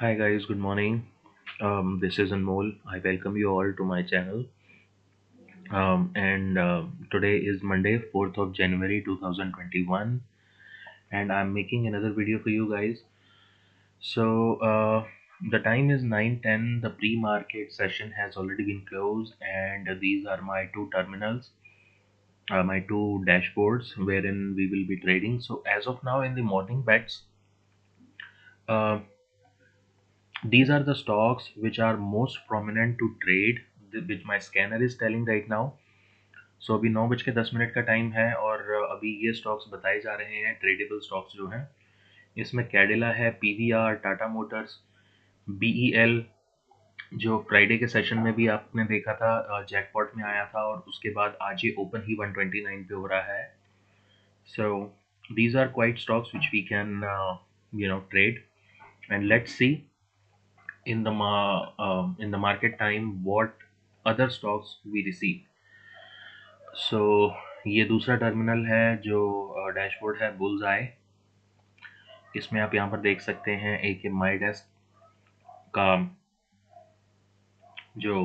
Hi guys, good morning. This is Anmol. I welcome you all to my channel. And Today is Monday, 4th of January 2021, and I'm making another video for you guys. So the time is 9:10. The pre-market session has already been closed, and these are my two terminals, my two dashboards, wherein we will be trading. So as of now, in the morning bets, uh, these are the stocks which are most prominent to trade, which my scanner is telling right now. सो अभी 9:10 का time है और अभी ये stocks बताए जा रहे हैं, ट्रेडेबल स्टॉक्स जो हैं। इसमें कैडिला है, पीवीआर, टाटा मोटर्स, बीईएल, जो फ्राइडे के सेशन में भी आपने देखा था, जैकपॉट में आया था, और उसके बाद आज ये ओपन ही 129 पे हो रहा है। सो these are quite stocks which we can trade, and let's see in the market time what other stocks we receive. सो ये दूसरा टर्मिनल है जो डैशबोर्ड है बुल्स आई। इसमें आप यहाँ पर देख सकते हैं एक माई डेस्क का जो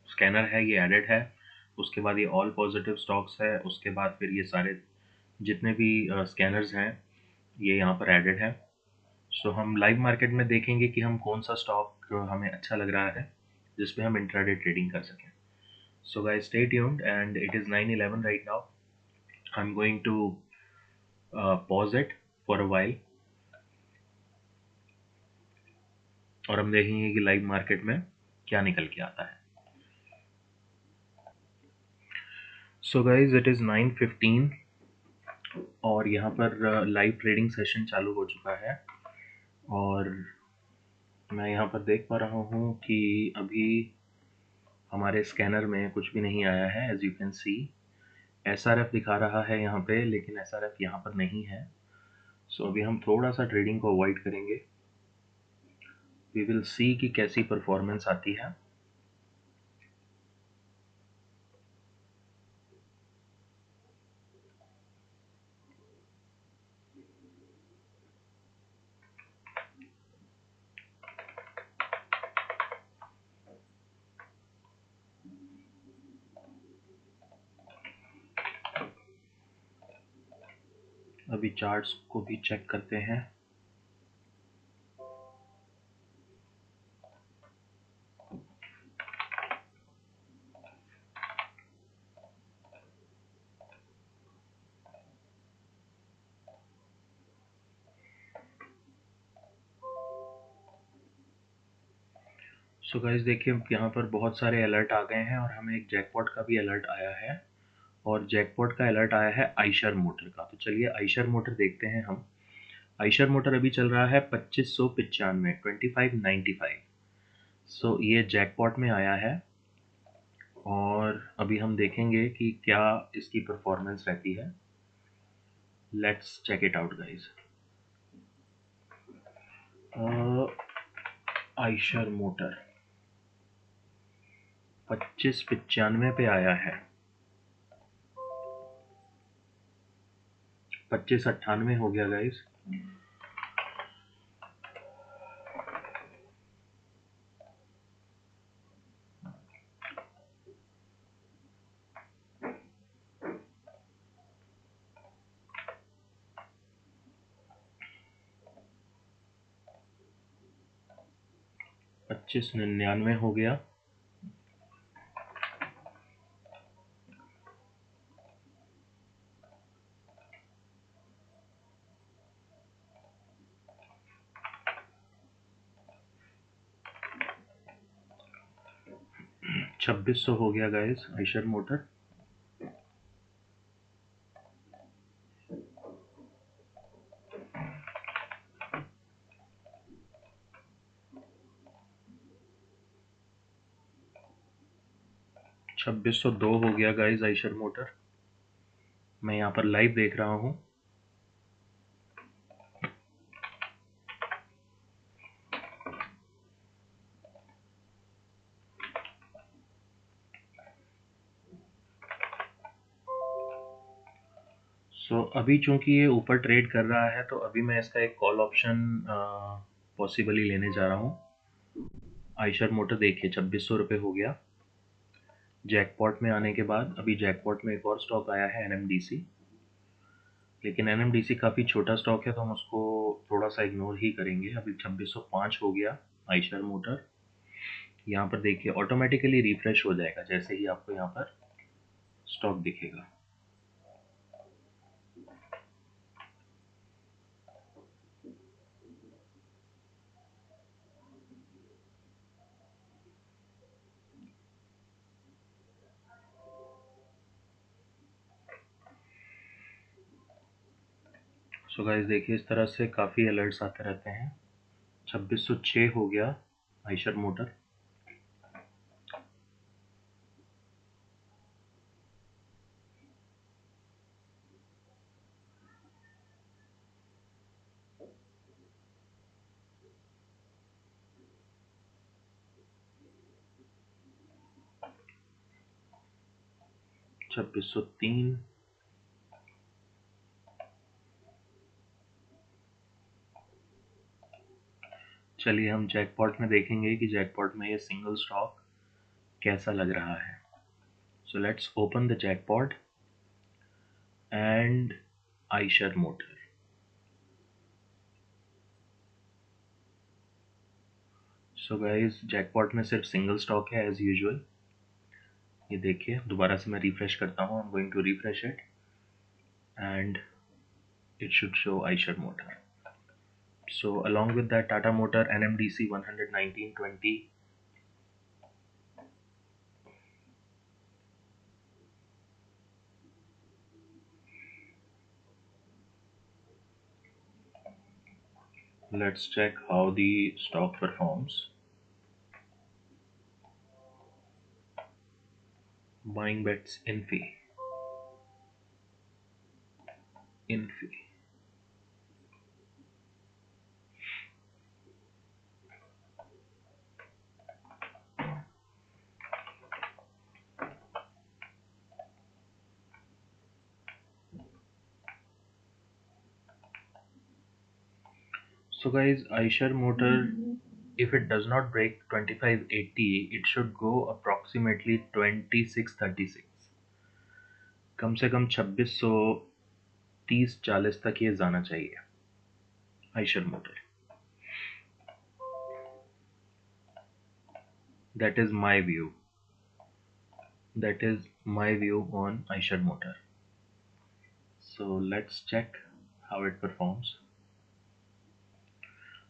स्कैनर है ये एडेड है। उसके बाद ये ऑल पॉजिटिव स्टॉक्स है। उसके बाद फिर ये सारे जितने भी स्कैनर्स हैं ये यहाँ पर एडेड है। सो हम लाइव मार्केट में देखेंगे कि हम कौन सा स्टॉक हमें अच्छा लग रहा है जिसपे हम इंट्राडे ट्रेडिंग कर सकें। So guys, stay tuned, and it is 9:11 right now. I'm going to pause it for a while, और हम देखेंगे कि लाइव मार्केट में क्या निकल के आता है। सो गाइज, इट इज़ 9:15 और यहाँ पर लाइव ट्रेडिंग सेशन चालू हो चुका है, और मैं यहाँ पर देख पा रहा हूँ कि अभी हमारे स्कैनर में कुछ भी नहीं आया है। As you can see, SRF दिखा रहा है यहाँ पे, लेकिन एसआरएफ यहाँ पर नहीं है। सो अभी हम थोड़ा सा ट्रेडिंग को अवॉइड करेंगे। वी विल सी कि कैसी परफॉर्मेंस आती है। अभी चार्ट्स को भी चेक करते हैं। सो गाइस, देखिए यहाँ पर बहुत सारे अलर्ट आ गए हैं, और हमें एक जैकपॉट का भी अलर्ट आया है, और जैकपॉट का अलर्ट आया है आइशर मोटर का। तो चलिए आइशर मोटर देखते हैं हम। आइशर मोटर अभी चल रहा है 2595, 2595। सो ये जैकपॉट में आया है, और अभी हम देखेंगे कि क्या इसकी परफॉर्मेंस रहती है। Let's check it out guys. Eicher motor 2595 पे आया है। 2598 हो गया गाइज। पच्चीस 99 हो गया। छब्बीस सौ हो गया गाइज आइशर मोटर। छब्बीस सौ दो हो गया गाइज आइशर मोटर। मैं यहाँ पर लाइव देख रहा हूँ। सो अभी चूंकि ये ऊपर ट्रेड कर रहा है, तो अभी मैं इसका एक कॉल ऑप्शन पॉसिबली लेने जा रहा हूँ। आयशर मोटर देखिए 2600 रुपये हो गया जैकपॉट में आने के बाद। अभी जैकपॉट में एक और स्टॉक आया है NMDC, लेकिन NMDC काफ़ी छोटा स्टॉक है तो हम उसको थोड़ा सा इग्नोर ही करेंगे। अभी 2605 हो गया आयशर मोटर। यहाँ पर देखिए ऑटोमेटिकली रिफ्रेश हो जाएगा जैसे ही आपको यहाँ पर स्टॉक दिखेगा। सो गाइस देखिए इस तरह से काफ़ी अलर्ट्स आते रहते हैं। 2606 हो गया आयशर मोटर। छब्बीस सौ तीन। चलिए हम जैकपॉट में देखेंगे कि जैकपॉट में ये सिंगल स्टॉक कैसा लग रहा है। So let's open the jackpot and Eicher motor. So guys jackpot में सिर्फ सिंगल स्टॉक है एज यूजुअल। ये देखिए दोबारा से मैं रिफ्रेश करता हूँ। I am going to refresh it and it should show Eicher motor. So along with that Tata Motor NMDC 11920. Let's check how the stock performs. Buying bets Infi. So guys, Eicher motor, if it does not break 2580, it should go approximately 2636. कम से कम 2630-40 तक ये जाना चाहिए Eicher motor. That is my view. That is my view on Eicher motor. So let's check how it performs.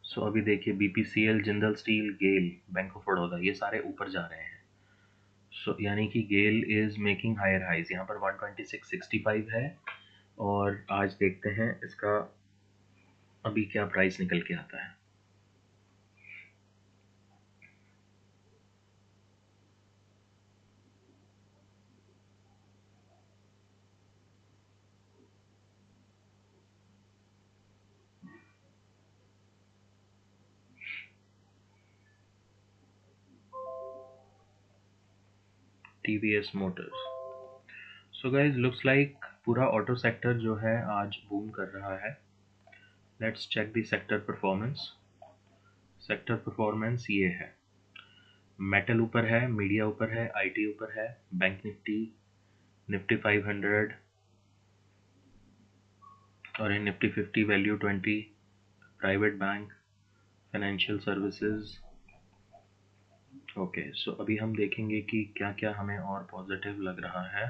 सो अभी देखिए BPCL, Jindal steel, GAIL, bank of Baroda ये सारे ऊपर जा रहे हैं। सो यानी कि GAIL is making higher highs. यहाँ पर 126.65 है और आज देखते हैं इसका अभी क्या प्राइस निकल के आता है। TVS motors. So guys looks like पूरा ऑटो सेक्टर जो है आज बूम कर रहा है। Let's check the sector performance. Sector performance ये है, मेटल ऊपर है, मीडिया ऊपर है, IT ऊपर है, बैंक निफ्टी, निफ्टी 500 और इन Nifty 50, value 20, private bank, financial services. Okay so अभी हम देखेंगे कि क्या क्या हमें और पॉजिटिव लग रहा है।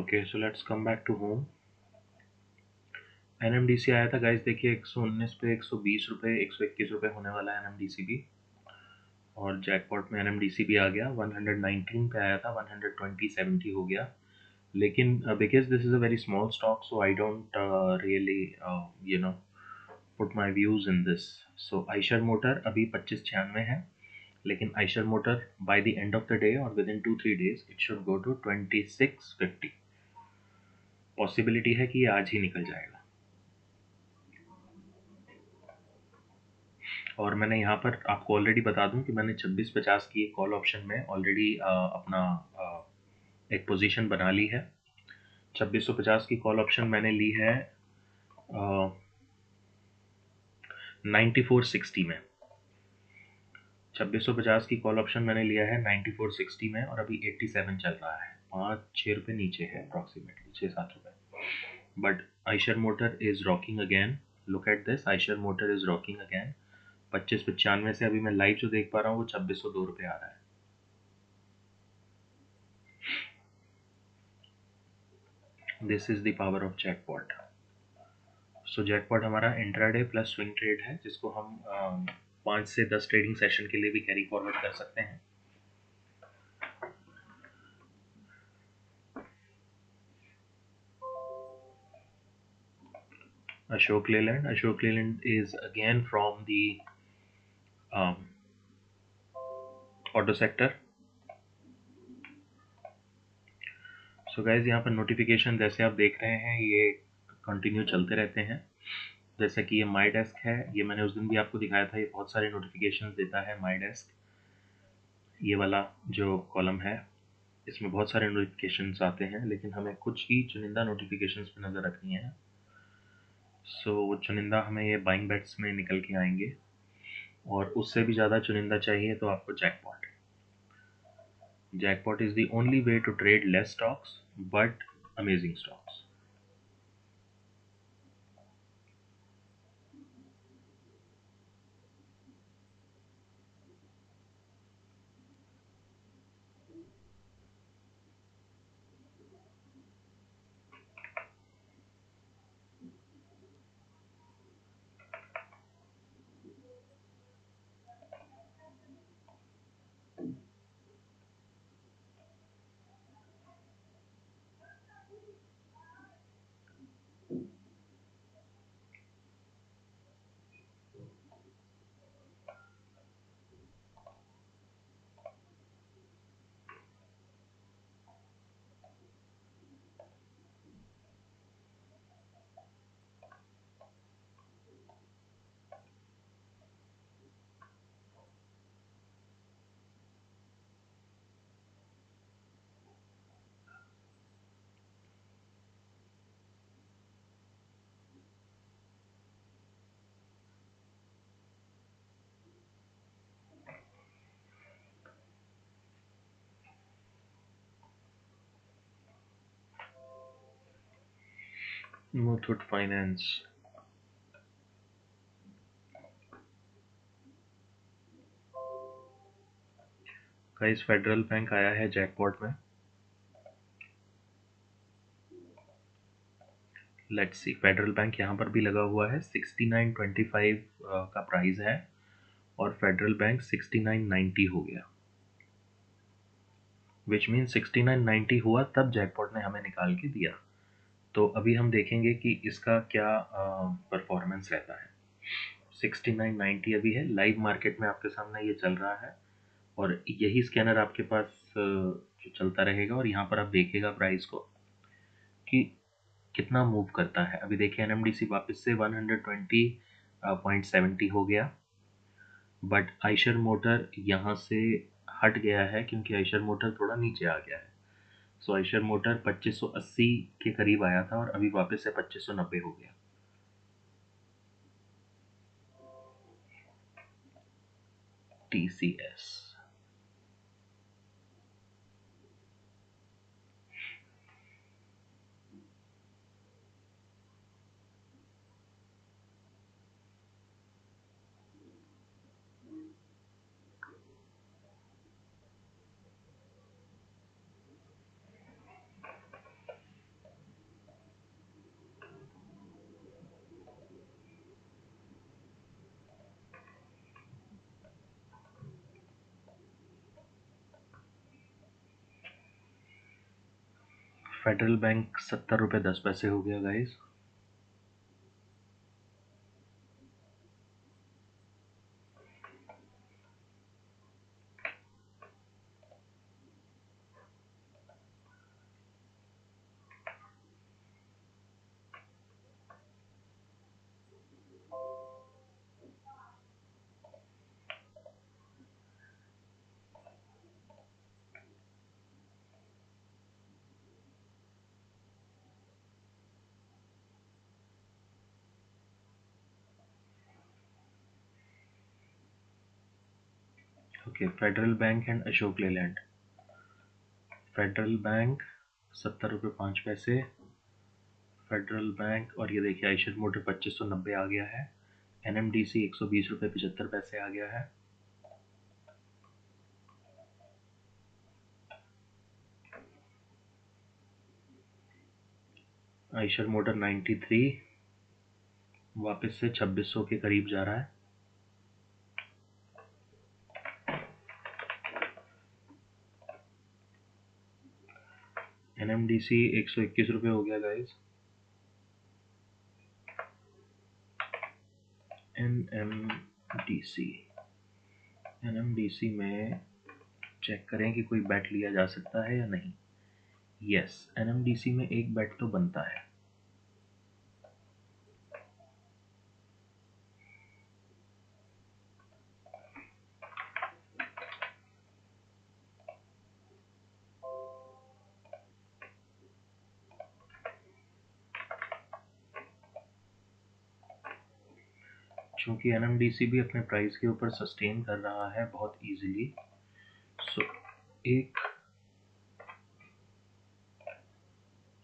Okay, so let's come back to home. NMDC आया था गाइस, देखिए 119 पे 120 रुपये, 121 रुपये होने वाला है एनएमडीसी भी। और जैकपॉट में एनएमडीसी भी आ गया, 119 पे आया था, 120-70 हो गया। लेकिन because this is a very small stock, so I don't really you know put my views in this. So Eicher motor अभी 2596 है, लेकिन Eicher motor by the end of the day और within 2-3 days it should go to 2650। Possibility है कि ये आज ही निकल जाएगा। और मैंने यहाँ पर आपको ऑलरेडी बता दूं कि मैंने 2650 की कॉल ऑप्शन में ऑलरेडी अपना एक पोजीशन बना ली है। 2650 की कॉल ऑप्शन मैंने ली है 9460 में। 2650 की कॉल ऑप्शन मैंने लिया है 9460 में, और अभी 87 चल रहा है, 5-6 रुपये नीचे है, अप्रॉक्सीमेटली 6-7 रुपये। But Eicher motor is rocking again, look at this, Eicher motor is rocking again. 2595 से अभी मैं लाइव जो देख पा रहा हूँ वो 2602 रुपये आ रहा है। This is the power of jackpot. So jackpot हमारा इंट्राडे प्लस स्विंग ट्रेड है, जिसको हम 5 से 10 ट्रेडिंग सेशन के लिए भी कैरी फॉरवर्ड कर सकते हैं। Ashok Leyland is again from the auto sector. So guys यहाँ पर नोटिफिकेशन जैसे आप देख रहे हैं ये कंटिन्यू चलते रहते हैं। जैसे कि ये माई डेस्क है, ये मैंने उस दिन भी आपको दिखाया था, ये बहुत सारे नोटिफिकेशन देता है माई डेस्क। ये वाला जो कॉलम है इसमें बहुत सारे नोटिफिकेशंस आते हैं, लेकिन हमें कुछ ही चुनिंदा नोटिफिकेशंस पे नज़र रखनी है। सो वो चुनिंदा हमें ये बाइंग बेट्स में निकल के आएंगे, और उससे भी ज़्यादा चुनिंदा चाहिए तो आपको jackpot. Jackpot is the only way to trade less stocks but amazing stocks. Muthoot Finance. Guys federal bank आया है जैकपॉट में। लेट्स सी, फेडरल बैंक यहाँ पर भी लगा हुआ है, 69.25 का प्राइस है, और फेडरल बैंक 69.90 हो गया, विच मीन 69.90 हुआ तब जैकपॉट ने हमें निकाल के दिया। तो अभी हम देखेंगे कि इसका क्या परफॉर्मेंस रहता है। 69.90 अभी है, लाइव मार्केट में आपके सामने ये चल रहा है, और यही स्कैनर आपके पास जो चलता रहेगा, और यहाँ पर आप देखिएगा प्राइस को कि कितना मूव करता है। अभी देखिए एनएमडीसी वापस से 120.70 हो गया, बट आइशर मोटर यहाँ से हट गया है क्योंकि आइशर मोटर थोड़ा नीचे आ गया है। सो आइशर मोटर 2580 के करीब आया था और अभी वापस से 2590 हो गया। टीसीएस फेडरल बैंक 70 रुपये 10 पैसे हो गया guys. Okay, federal bank and Ashok Leyland. Federal bank 70 रुपये 5 पैसे। फेडरल बैंक, और ये देखिए आइशर मोटर 2590 आ गया है। NMDC 120 रुपये 75 पैसे आ गया है। आइशर मोटर 93 वापस से 2600 के करीब जा रहा है। NMDC 121 रुपये हो गया गाइज। NMDC में चेक करें कि कोई बैट लिया जा सकता है या नहीं। यस, NMDC में एक बैट तो बनता है। क्योंकि NMDC भी अपने प्राइस के ऊपर सस्टेन कर रहा है बहुत इजीली, सो एक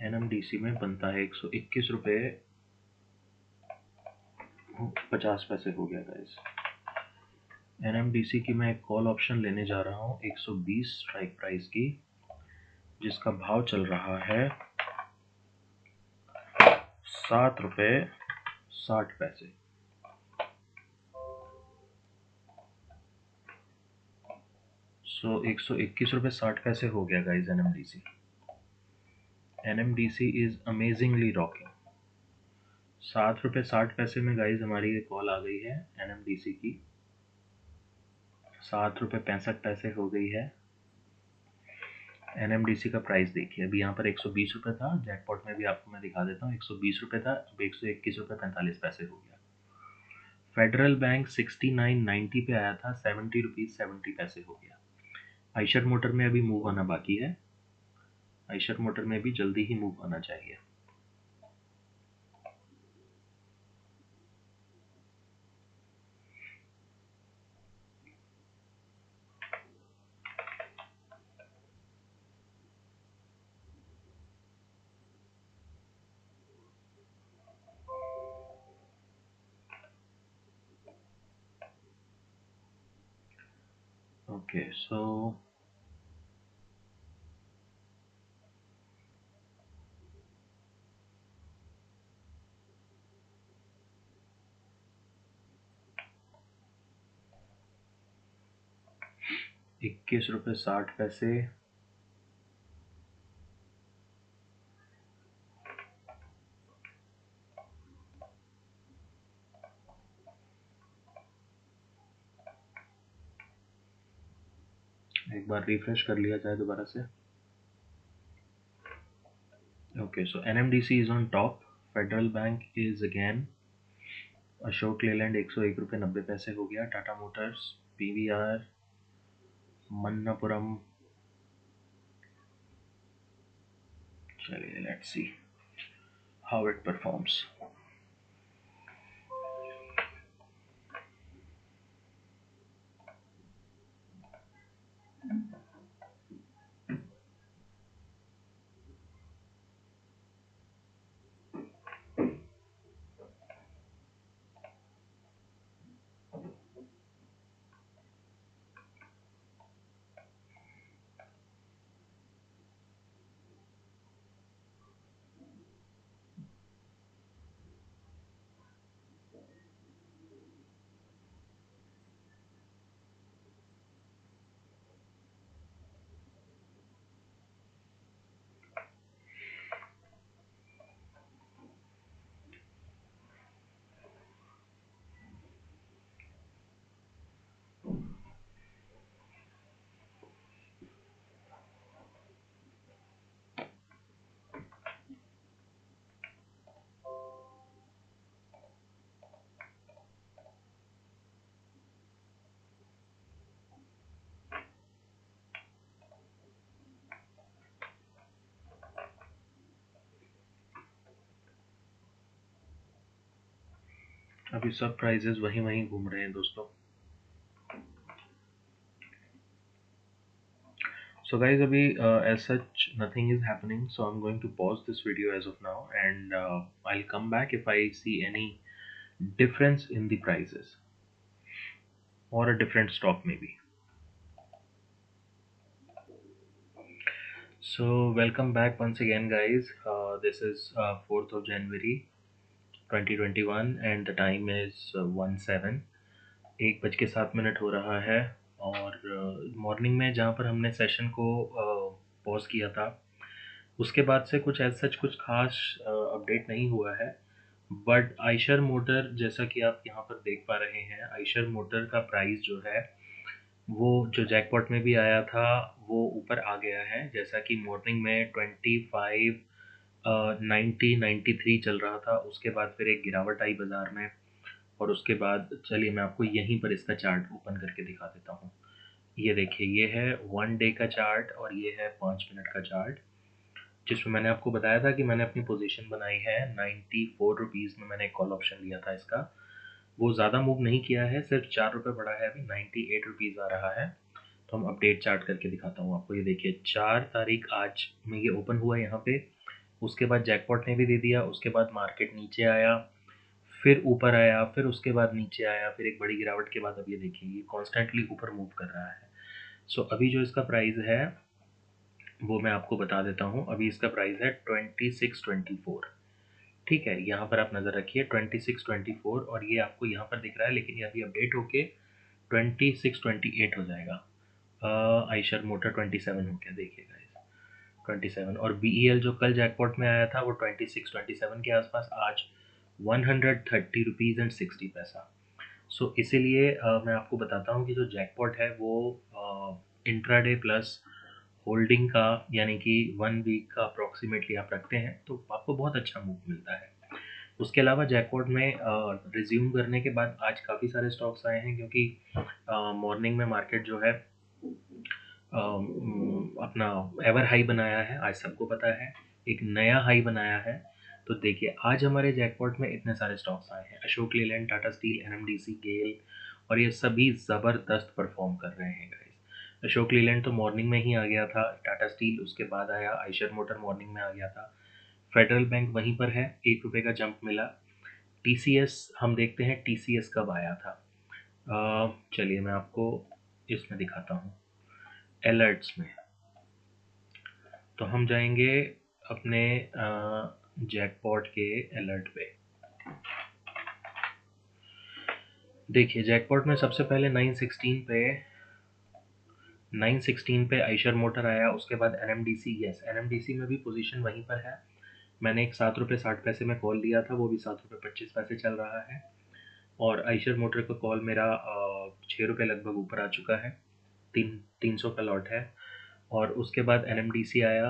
NMDC में बनता है 121 रुपये 50 पैसे हो गया गाइस। NMDC की मैं एक कॉल ऑप्शन लेने जा रहा हूँ 120 स्ट्राइक प्राइस की, जिसका भाव चल रहा है 7 रुपये 60 पैसे। सो 121 रुपये 60 पैसे हो गया guys NMDC। NMDC is amazingly rocking. 7 रुपये 60 पैसे में गाइज हमारी एक कॉल आ गई है NMDC की। 7 रुपये 65 पैसे हो गई है। NMDC का प्राइस देखिए, अभी यहाँ पर 120 रुपये था, जैकपॉट में भी आपको मैं दिखा देता हूँ 120 रुपये था, अब 121 रुपये 45 पैसे हो गया। फेडरल बैंक 69.90 पे आया था, 70 रुपीज़ 70 पैसे हो गया। आइशर मोटर में अभी मूव आना बाकी है, आइशर मोटर में भी जल्दी ही मूव आना चाहिए। ओके, सो 21 रुपये 60 पैसे। एक बार रिफ्रेश कर लिया जाए दोबारा से। Okay, so NMDC is on top, federal bank is again, Ashok Leyland 101 रुपये 90 पैसे हो गया। टाटा मोटर्स, PVR, मन्नापुरम, चलिए let's see how it performs. अभी सब प्राइजेस वहीं वहीं घूम रहे हैं दोस्तों। So guys, abhi as such nothing is happening, so I'm going to pause this video as of now, and I'll come back if I see any difference in the prices or a different stock maybe. So welcome back once again guys. This is 4th of January 2021 and the time is 1:07, 1:07 हो रहा है। और morning में जहाँ पर हमने session को pause किया था उसके बाद से कुछ एज सच कुछ खास अपडेट नहीं हुआ है। बट आइशर मोटर, जैसा कि आप यहाँ पर देख पा रहे हैं, आइशर मोटर का प्राइस जो है वो जो जैकपॉट में भी आया था वो ऊपर आ गया है। जैसा कि मॉर्निंग में 25 90 93 चल रहा था, उसके बाद फिर एक गिरावट आई बाज़ार में, और उसके बाद चलिए मैं आपको यहीं पर इसका चार्ट ओपन करके दिखा देता हूँ। ये देखिए, ये है 1 डे का चार्ट और ये है 5 मिनट का चार्ट, जिसमें मैंने आपको बताया था कि मैंने अपनी पोजीशन बनाई है 94 रुपीज़ में। मैंने एक कॉल ऑप्शन लिया था इसका, वो ज़्यादा मूव नहीं किया है, सिर्फ 4 रुपये बढ़ा है, अभी 98 रुपीज़ आ रहा है। तो हम अपडेट चार्ट करके दिखाता हूँ आपको। ये देखिए 4 तारीख आज में ये ओपन हुआ यहाँ पे, उसके बाद जैकपॉट ने भी दे दिया, उसके बाद मार्केट नीचे आया, फिर ऊपर आया, फिर उसके बाद नीचे आया, फिर एक बड़ी गिरावट के बाद अब ये देखिए ये कॉन्स्टेंटली ऊपर मूव कर रहा है। सो अभी जो इसका प्राइस है वो मैं आपको बता देता हूँ। अभी इसका प्राइस है 2624। ठीक है, यहाँ पर आप नज़र रखिए 2624, और ये आपको यहाँ पर दिख रहा है, लेकिन ये अभी अपडेट होके 2628 हो जाएगा। आइशर मोटर 27 हो गया, देखिए गाइस 27। और BEL जो कल जैकपॉट में आया था वो 26-27 के आसपास, आज 130 रुपीज़ एंड 60 पैसा। सो इसीलिए मैं आपको बताता हूँ कि जो जैकपॉट है वो इंट्राडे प्लस होल्डिंग का, यानी कि 1 वीक का अप्रॉक्सीमेटली आप रखते हैं तो आपको बहुत अच्छा मूव मिलता है। उसके अलावा जैकपॉट में रिज्यूम करने के बाद आज काफ़ी सारे स्टॉक्स आए हैं, क्योंकि मॉर्निंग में मार्केट जो है अपना एवर हाई बनाया है, आज सबको पता है, एक नया हाई बनाया है। तो देखिए आज हमारे जैकपॉट में इतने सारे स्टॉक्स आए हैं, अशोक लेलैंड, टाटा स्टील, NMDC, गेल, और ये सभी ज़बरदस्त परफॉर्म कर रहे हैं गाइस। अशोक लेलैंड तो मॉर्निंग में ही आ गया था, टाटा स्टील उसके बाद आया, आइशर मोटर मॉर्निंग में आ गया था, फेडरल बैंक वहीं पर है, 1 रुपये का जंप मिला। TCS हम देखते हैं TCS कब आया था। चलिए मैं आपको इसमें दिखाता हूँ, अलर्ट्स में। तो हम जाएंगे अपने जैकपॉट के अलर्ट पे। देखिए जैकपॉट में सबसे पहले 916 पे आइशर मोटर आया, उसके बाद NMDC, यस NMDC में भी पोजीशन वहीं पर है। मैंने एक 7 रुपये 60 पैसे में कॉल लिया था, वो भी 7 रुपये 25 पैसे चल रहा है। और आइशर मोटर का कॉल मेरा 6 रुपये लगभग ऊपर आ चुका है, 300 का लॉट है। और उसके बाद NMDC आया,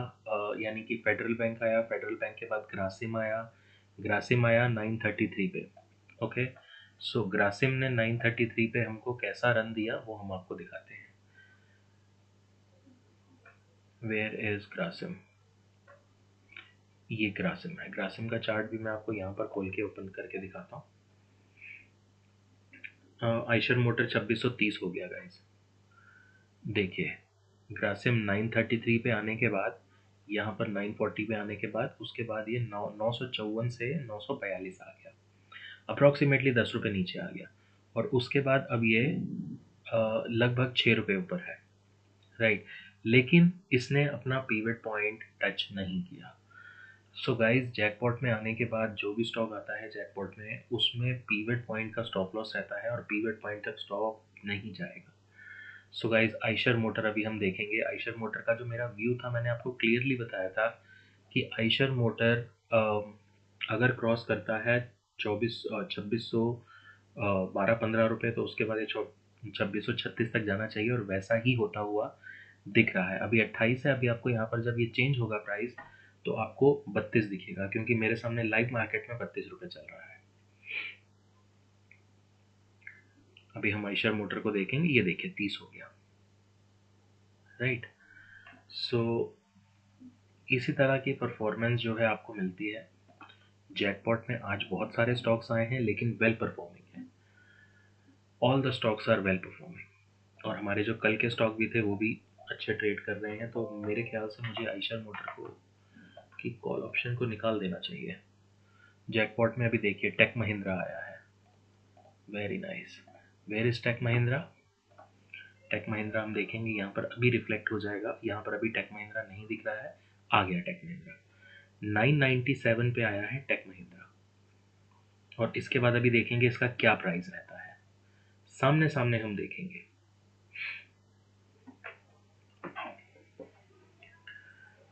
यानी कि फेडरल बैंक आया, फेडरल बैंक के बाद ग्रासिम आया, ग्रासिम आया 933 पे। ओके, सो ग्रासिम ने 933 पे हमको कैसा रन दिया वो हम आपको दिखाते हैं। Where is Grasim? ये ग्रासिम है, ग्रासिम का चार्ट भी मैं आपको यहाँ पर खोल के ओपन करके दिखाता हूँ। आइशर मोटर 2630 हो गया गाइस। देखिए ग्रासिम 933 पे आने के बाद, यहाँ पर 940 पे आने के बाद, उसके बाद ये 954 से 942 आ गया, अप्रॉक्सीमेटली 10 रुपये नीचे आ गया। और उसके बाद अब ये लगभग 6 रुपये ऊपर है, राइट। लेकिन इसने अपना पीवट पॉइंट टच नहीं किया। सो गाइस जैकपॉट में आने के बाद जो भी स्टॉक आता है जैकपॉट में, उसमें पीवट पॉइंट का स्टॉप लॉस रहता है और पीवट पॉइंट तक स्टॉक नहीं जाएगा। सो गाइस आइशर मोटर अभी हम देखेंगे। आइशर मोटर का जो मेरा व्यू था, मैंने आपको क्लियरली बताया था कि आइशर मोटर अगर क्रॉस करता है 2600 12-15 रुपये, तो उसके बाद ये 2636 तक जाना चाहिए, और वैसा ही होता हुआ दिख रहा है। अभी 28 है, अभी आपको यहाँ पर जब ये चेंज होगा प्राइस तो आपको 32 दिखेगा, क्योंकि मेरे सामने लाइव मार्केट में 32 रुपये चल रहा है। अभी हम आइशर मोटर को देखेंगे, ये देखिए 30 हो गया, राइट। सो इसी तरह की परफॉर्मेंस जो है आपको मिलती है जैकपॉट में आज बहुत सारे स्टॉक्स आए हैं लेकिन वेल परफॉर्मिंग हैं। All the stocks are well performing, और हमारे जो कल के स्टॉक भी थे वो भी अच्छे ट्रेड कर रहे हैं। तो मेरे ख्याल से मुझे आइशर मोटर को की कॉल ऑप्शन को निकाल देना चाहिए। जैकपॉट में अभी देखिए टेक महिंद्रा आया है, very nice. Where is tech Mahindra? Tech Mahindra हम देखेंगे यहाँ पर अभी रिफ्लेक्ट हो जाएगा, यहाँ पर अभी टेक महिंद्रा नहीं दिख रहा है, आ गया टेक महिंद्रा। 997 पे आया है टेक महिंद्रा, और इसके बाद अभी देखेंगे इसका क्या प्राइस रहता है, सामने सामने हम देखेंगे।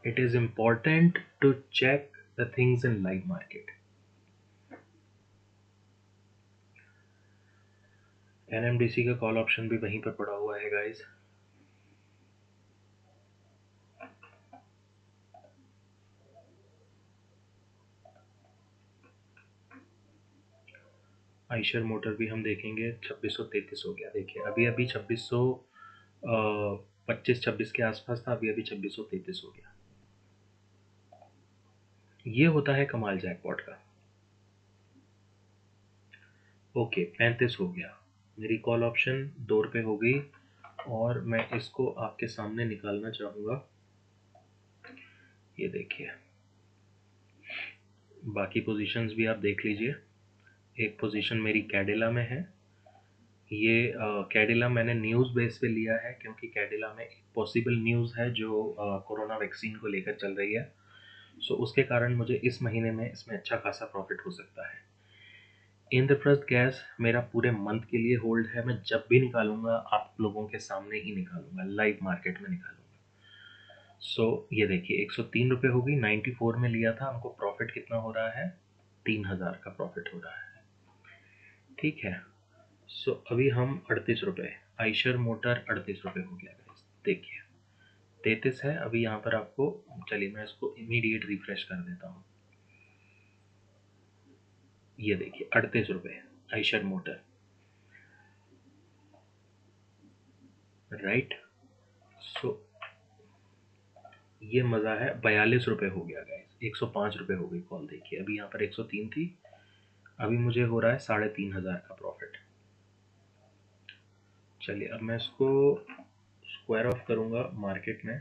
It is important to check the things in live market. NMDC का कॉल ऑप्शन भी वहीं पर पड़ा हुआ है गाइस। आइशर मोटर भी हम देखेंगे, 2633 हो गया। देखिए अभी अभी 2526 के आसपास था, अभी अभी 2633 हो गया। ये होता है कमाल जैकपॉट का। ओके 35 हो गया, मेरी कॉल ऑप्शन 2 रुपये हो गई, और मैं इसको आपके सामने निकालना चाहूँगा। ये देखिए बाकी पोजीशंस भी आप देख लीजिए। एक पोजीशन मेरी कैडिला में है। ये कैडिला मैंने न्यूज़ बेस पे लिया है, क्योंकि कैडिला में एक पॉसिबल न्यूज़ है जो कोरोना वैक्सीन को लेकर चल रही है। सो उसके कारण मुझे इस महीने में इसमें अच्छा खासा प्रॉफिट हो सकता है। इंद्रप्रस्थ गैस मेरा पूरे मंथ के लिए होल्ड है, मैं जब भी निकालूंगा आप लोगों के सामने ही निकालूंगा, लाइव मार्केट में निकालूंगा। सो ये देखिए 103 रुपये होगी, 94 में लिया था, हमको प्रॉफिट कितना हो रहा है, 3000 का प्रॉफिट हो रहा है। ठीक है, सो अभी हम 38 रुपये, आइशर मोटर 38 रुपये हो गया गाइस। देखिए 33 है अभी यहाँ पर आपको। चलिए मैं इसको इमीडिएट रिफ्रेश कर देता हूँ। ये देखिए 38 रुपये आइशर मोटर, राइट। सो ये मज़ा है। 42 रुपये हो गया गाइस, 105 रुपये हो गई कॉल। देखिए अभी यहाँ पर 103 थी, अभी मुझे हो रहा है 3500 का प्रॉफिट। चलिए अब मैं इसको स्क्वायर ऑफ करूँगा मार्केट में,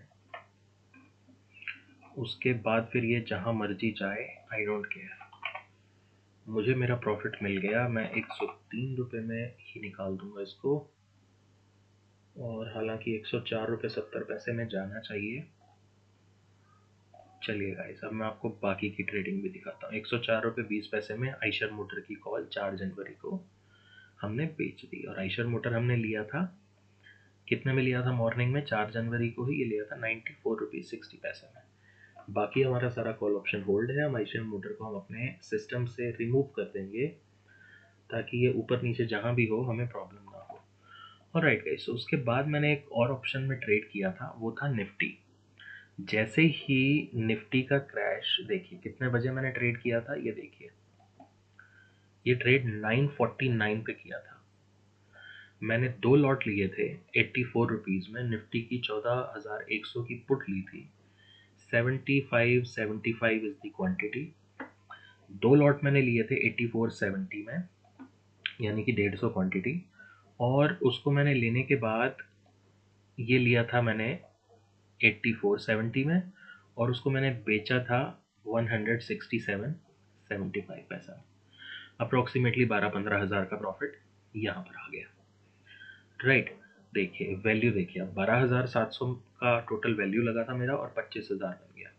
उसके बाद फिर ये जहाँ मर्जी जाए, आई डोंट केयर, मुझे मेरा प्रॉफिट मिल गया। मैं 103 रुपये में ही निकाल दूंगा इसको, और हालांकि 104 रुपये 70 पैसे में जाना चाहिए। चलिए गाइस अब मैं आपको बाकी की ट्रेडिंग भी दिखाता हूँ। 104 रुपये 20 पैसे में आइशर मोटर की कॉल 4 जनवरी को हमने बेच दी, और आइशर मोटर हमने लिया था कितने में लिया था, मॉर्निंग में 4 जनवरी को ही ये लिया था 94 रुपये 60 पैसे में। बाकी हमारा सारा कॉल ऑप्शन होल्ड है। हम आइशर मोटर को हम अपने सिस्टम से रिमूव कर देंगे, ताकि ये ऊपर नीचे जहाँ भी हो हमें प्रॉब्लम ना हो। और राइट गाइस, तो उसके बाद मैंने एक और ऑप्शन में ट्रेड किया था, वो था निफ्टी। जैसे ही निफ्टी का क्रैश, देखिए कितने बजे मैंने ट्रेड किया था, ये देखिए ये ट्रेड 949 पे किया था। मैंने 2 लॉट लिए थे 84 रुपीज़ में, निफ्टी की 14100 की पुट ली थी। 75 इज द क्वांटिटी। 2 लॉट मैंने लिए थे 8470 में, यानी कि 150 क्वांटिटी, और उसको मैंने लेने के बाद ये लिया था मैंने 8470 में, और उसको मैंने बेचा था 167.75 पैसा। अप्रोक्सीमेटली 12-15 हज़ार का प्रॉफिट यहाँ पर आ गया, राइट। देखिए वैल्यू देखिए, अब 12,700 का टोटल वैल्यू लगा था मेरा, और 25,000 बन गया,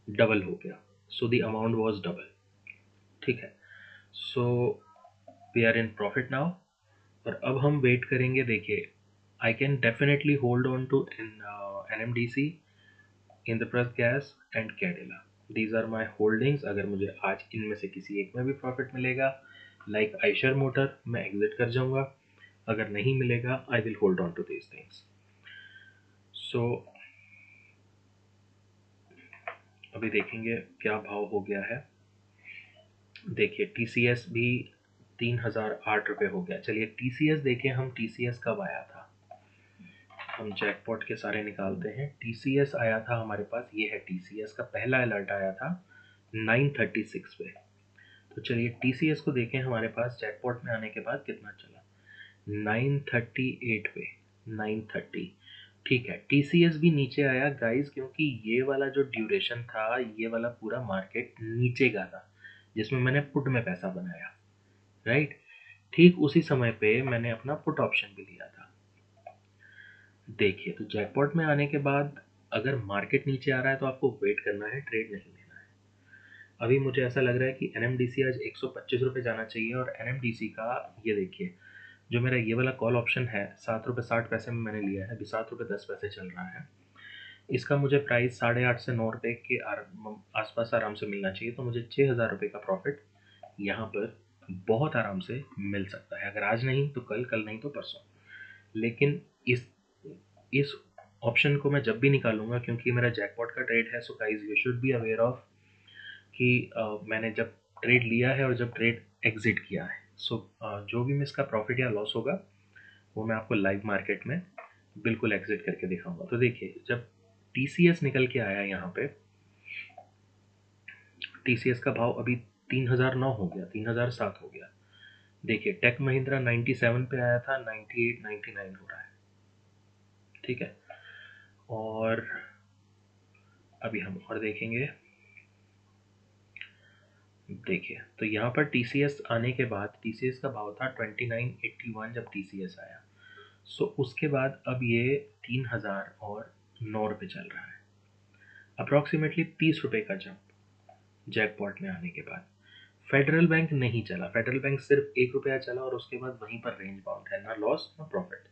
डबल हो गया। So the amount was double. ठीक है, so we are in profit now, और अब हम वेट करेंगे। देखिए I can definitely hold on to in NMDC, Indraprastha gas and Cadila. These are my holdings. अगर मुझे आज इनमें से किसी एक में भी प्रॉफिट मिलेगा, लाइक आइशर मोटर, मैं एग्जिट कर जाऊंगा। अगर नहीं मिलेगा, I will hold on to these things. So अभी देखेंगे क्या भाव हो गया है। देखिए TCS भी 3008 रुपये हो गया। चलिए TCS देखें, हम TCS कब आया था, हम जैकपॉट के सारे निकालते हैं। TCS आया था हमारे पास, ये है TCS का पहला अलर्ट आया था 936 पे। तो चलिए TCS को देखें, हमारे पास जैकपॉट में आने के बाद कितना चला, 938 पे, 930। ठीक है, TCS भी नीचे आया गाइस, क्योंकि ये वाला जो ड्यूरेशन था, ये वाला पूरा मार्केट नीचे का था जिसमें मैंने पुट में पैसा बनाया, राइट। ठीक उसी समय पे मैंने अपना पुट ऑप्शन भी लिया था। देखिए, तो जैकपॉट में आने के बाद अगर मार्केट नीचे आ रहा है तो आपको वेट करना है, ट्रेड नहीं लेना है। अभी मुझे ऐसा लग रहा है कि NMDC आज 125 रुपये जाना चाहिए, और NMDC का ये देखिए, जो मेरा ये वाला कॉल ऑप्शन है 7 रुपये 60 पैसे में मैंने लिया है, अभी 7 रुपये 10 पैसे चल रहा है। इसका मुझे प्राइस 8.5 से 9 रुपये के आसपास आराम से मिलना चाहिए, तो मुझे 6,000 रुपये का प्रॉफिट यहाँ पर बहुत आराम से मिल सकता है। अगर आज नहीं तो कल, कल नहीं तो परसों। लेकिन इस ऑप्शन को मैं जब भी निकालूंगा, क्योंकि मेरा जैकपॉट का ट्रेड है, so guys you should be aware of कि मैंने जब ट्रेड लिया है और जब ट्रेड एग्जिट किया है, सो जो भी मैं इसका प्रॉफिट या लॉस होगा वो मैं आपको लाइव मार्केट में बिल्कुल एग्जिट करके दिखाऊंगा। तो देखिए, जब TCS निकल के आया यहाँ पे, TCS का भाव अभी 3009 हो गया, 3007 हो गया। देखिए, टेक महिंद्रा 97 पे आया था, 98 99 हो रहा है, ठीक है। और अभी हम और देखेंगे। देखिए, तो यहाँ पर TCS आने के बाद, TCS का भाव था 2981 जब TCS आया, सो उसके बाद अब ये 3009 रुपये चल रहा है, अप्रॉक्सीमेटली 30 रुपये का जंप जैकपॉट में आने के बाद। फेडरल बैंक नहीं चला, फेडरल बैंक सिर्फ 1 रुपया चला और उसके बाद वहीं पर रेंज बाउंड है, ना लॉस ना प्रॉफिट।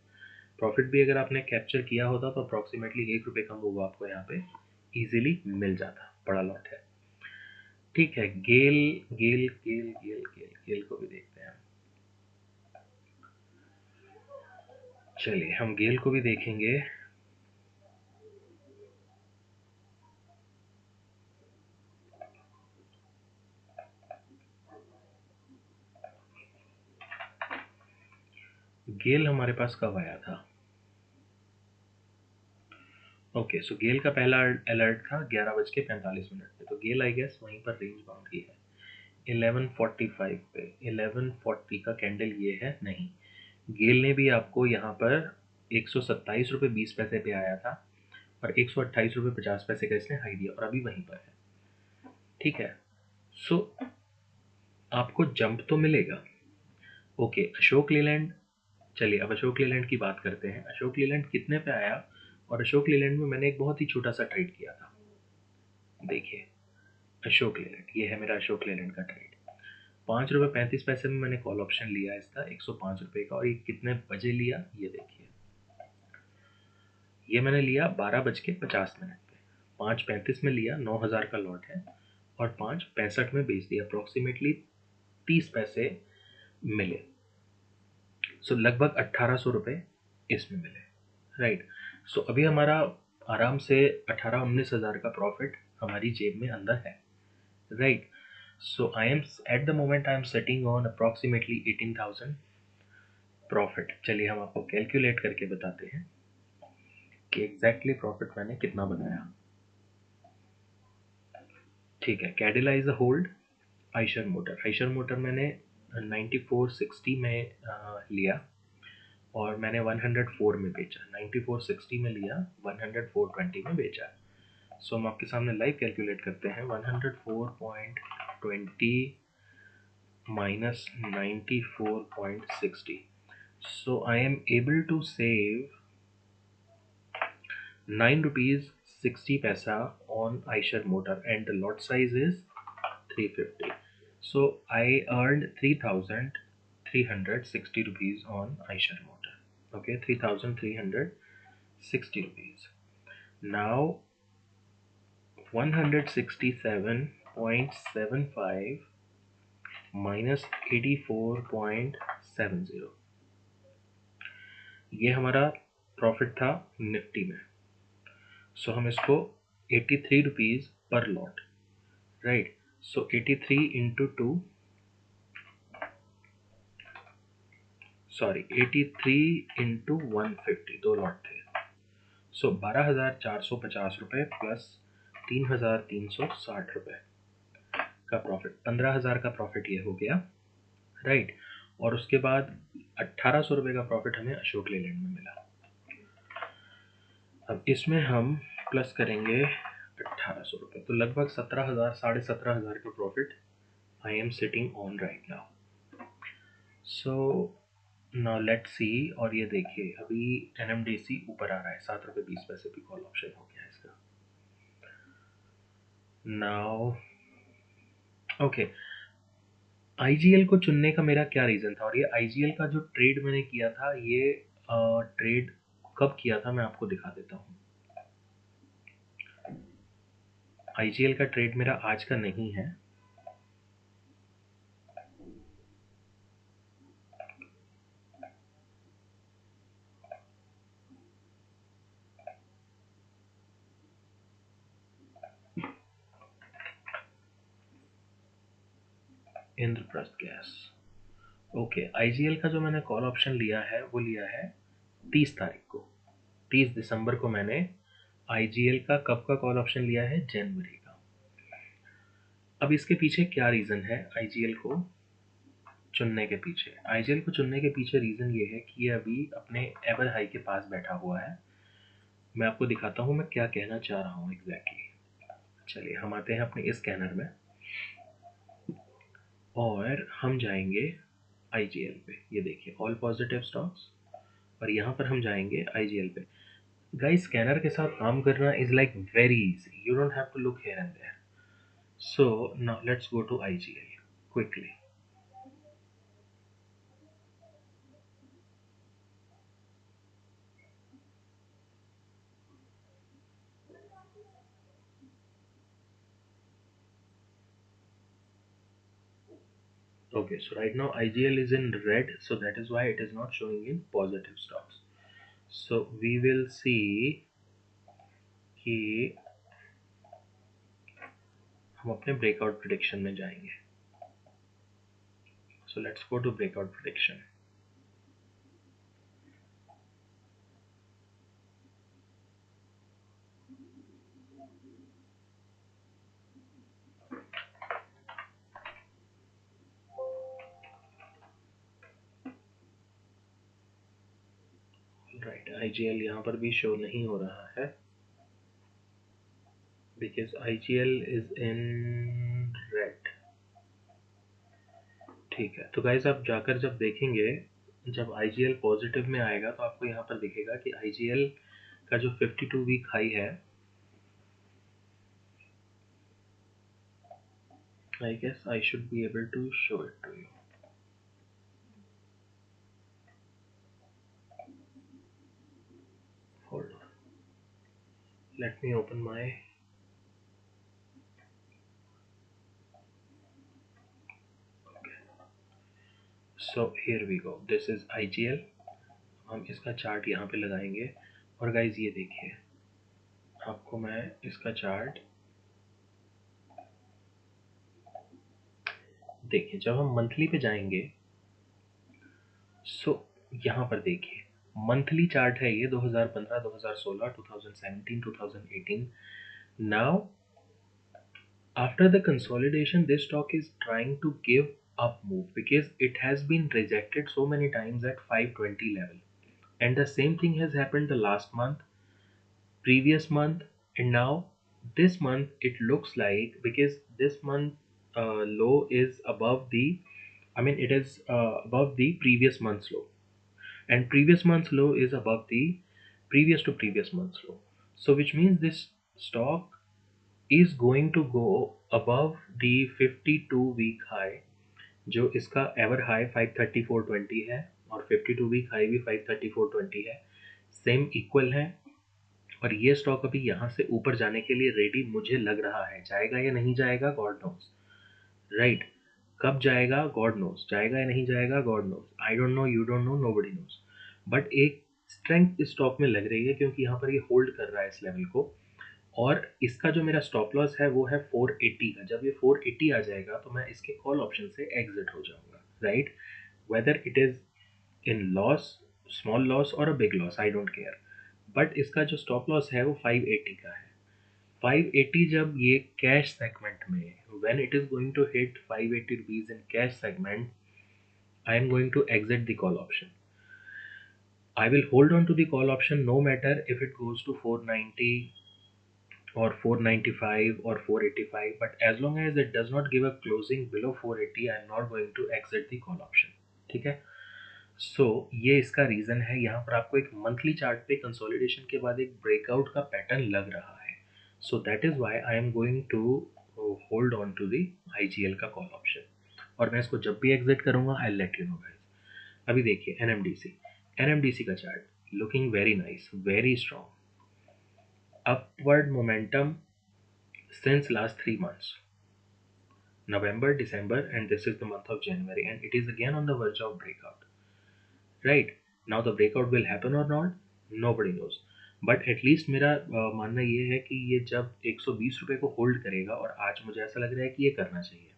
प्रॉफिट भी अगर आपने कैप्चर किया होता तो अप्रॉक्सीमेटली 1 रुपये का मूव आपको यहाँ पे इजीली मिल जाता, बड़ा लॉट है। ठीक है, गेल गेल गेल गेल गेल गेल को भी देखते हैं। चलिए, हम गेल को भी देखेंगे। गेल हमारे पास कब आया था? ओके, सो गेल का पहला अलर्ट था 11:45 पे, तो गेल आई गेस वहीं पर रेंज बाउंड ही है 11:45 पे। 11:40 का कैंडल ये है नहीं, गेल ने भी आपको यहाँ पर 127 रुपये 20 पैसे पे आया था और 128 रुपये 50 पैसे का इसने हाई दिया और अभी वहीं पर है, ठीक है। सो आपको जंप तो मिलेगा। ओके, अशोक लीलैंड, चलिए अब अशोक लीलैंड की बात करते हैं। अशोक लीलैंड कितने पे आया, और अशोक लीलैंड में मैंने एक बहुत ही छोटा सा ट्रेड किया था। देखिए, अशोक लीलैंड, ये है मेरा अशोक लीलैंड का ट्रेड। 5 रुपये 35 पैसे में मैंने कॉल ऑप्शन लिया इसका 105 रुपये का, और ये कितने बजे लिया ये देखिए, ये मैंने लिया 12:50 पे, 5:35 में लिया, 9,000 का लॉट है, और 5:65 में बेच दिया, अप्रोक्सीमेटली 30 पैसे मिले। सो लगभग 1800 रुपये इसमें मिले, राइट। सो अभी हमारा आराम से 18-19 हज़ार का प्रॉफिट हमारी जेब में अंदर है, right. So I am at the moment I am setting on approximately 18,000 profit. चलिए हम आपको कैलकुलेट करके बताते हैं कि एग्जैक्टली प्रॉफिट मैंने कितना बनाया। ठीक है, Cadila is a hold, Eicher motor मैंने 9460 में लिया और मैंने 104 में बेचा, 9460 में लिया, 104.20 में बेचा। सो हम आपके सामने लाइव कैलकुलेट करते हैं। 104.20 minus 94.60, so I am able to save 9 rupees 60 paisa on Eicher motor, and the lot size is 350. So I earned 3,360 rupees on Eicher motor. Okay, 3,360 rupees. Now 167.75 minus 84.70, ये हमारा प्रॉफिट था Nifty में। सो हम इसको 83 rupees पर lot, right. सो 83 into 2, sorry 83 into 150, दो lot थे। सो 12,450 रुपये प्लस 3,360 रुपये, का प्रॉफिट, 15,000 का प्रॉफिट ये हो गया, राइट। और उसके बाद 1800 रुपये का प्रॉफिट हमें अशोक लेलैंड में मिला। अब इसमें हम प्लस करेंगे 1800 रुपये, तो लगभग 17,000, 17,500 का profit I am sitting on right now. So now let's see, और ये देखिए अभी NMDC ऊपर आ रहा है, 7 रुपये 20 पैसे भी कॉल ऑप्शन हो गया इसका। नाउ ओके, IGL को चुनने का मेरा क्या रीज़न था, और ये IGL का जो ट्रेड मैंने किया था, ये ट्रेड कब किया था मैं आपको दिखा देता हूँ। IGL का ट्रेड मेरा आज का नहीं है, इंद्रप्रस्थ गैस। ओके, IGL का जो मैंने कॉल ऑप्शन लिया है वो लिया है 30 तारीख को, 30 दिसंबर को मैंने IGL का कब का कॉल ऑप्शन लिया है, जनवरी का। अब इसके पीछे क्या रीज़न है IGL को चुनने के पीछे? IGL को चुनने के पीछे रीज़न ये है कि ये अभी अपने एवर हाई के पास बैठा हुआ है। मैं आपको दिखाता हूँ मैं क्या कहना चाह रहा हूँ एग्जैक्टली। चलिए हम आते हैं अपने इस स्कैनर में और हम जाएंगे IGL पे। ये देखिए ऑल पॉजिटिव स्टॉक्स, और यहाँ पर हम जाएंगे IGL पे। गाइस स्कैनर के साथ काम करना is like very easy, you don't have to look here and there. So now let's go to IGL quickly. Okay, so right now IGL is in red, so that is why it is not showing in positive stocks. So we will see कि हम अपने breakout prediction में जाएंगे। So let's go to breakout prediction. Right, IGL यहाँ पर भी show नहीं हो रहा है because IGL is in red। ठीक है, तो गाइज आप जाकर जब देखेंगे, जब IGL पॉजिटिव में आएगा तो आपको यहाँ पर दिखेगा कि IGL का जो 52 वीक हाई है, I guess I should be able to show it to you। Hold on, let me open my so here we go, this is IGL। हम इसका चार्ट यहाँ पे लगाएंगे और गाइज ये देखिए, आपको मैं इसका चार्ट देखिए, जब हम मंथली पे जाएंगे सो यहाँ पर देखिए मंथली चार्ट है ये 2015, 2016, 2017, 2018। Now after the consolidation this stock is trying to give up move because it has been rejected so many times at 520 level, and the same thing has happened the last month, previous month, and now this month it looks like, because this month low is above the, I mean it is above the previous month's low, and previous month's low is above the previous to previous month's low. So which means this stock is going to go above the 52 week high, जो इसका ever high 534.20 है और 52 week high भी 534.20 है, same equal है। और ये stock अभी यहाँ से ऊपर जाने के लिए रेडी मुझे लग रहा है, जाएगा या नहीं जाएगा गॉड नोज, राइट। कब जाएगा गॉड नोज, जाएगा या नहीं जाएगा God knows, I don't know, you don't know, nobody knows. But एक स्ट्रेंथ इस स्टॉक में लग रही है क्योंकि यहाँ पर ये होल्ड कर रहा है इस लेवल को, और इसका जो मेरा स्टॉप लॉस है वो है 480 का। जब ये 480 आ जाएगा तो मैं इसके कॉल ऑप्शन से एग्जिट हो जाऊंगा, right. Whether it is in loss, small loss और a big loss, I don't care, but इसका जो स्टॉप लॉस है वो 580 का है। 580 जब ये कैश सेगमेंट में, when it is going to hit 580 rupees in cash segment, I am going to exit the call option. I will hold on to the call option no matter if it goes to 490 or 495 or 485, but as long as it does not give a closing below 480, I am not going to exit the call option. ठीक है, सो ये इसका reason है। यहाँ पर आपको एक monthly chart पे कंसोलिडेशन के बाद एक ब्रेकआउट का पैटर्न लग रहा है, so that is why I am going to hold on to the IGL का कॉल ऑप्शन, और मैं इसको जब भी एग्जिट करूँगा I let you know guys. अभी देखिए NMDC का chart looking very nice, very strong, upward momentum since last 3 months, November, December, and this is the month of January, and it is again on the verge of breakout. Right now the breakout will happen or not, nobody knows, but at least मेरा मानना ये है कि ये जब 120 रुपये को hold करेगा, और आज मुझे ऐसा लग रहा है कि ये करना चाहिए,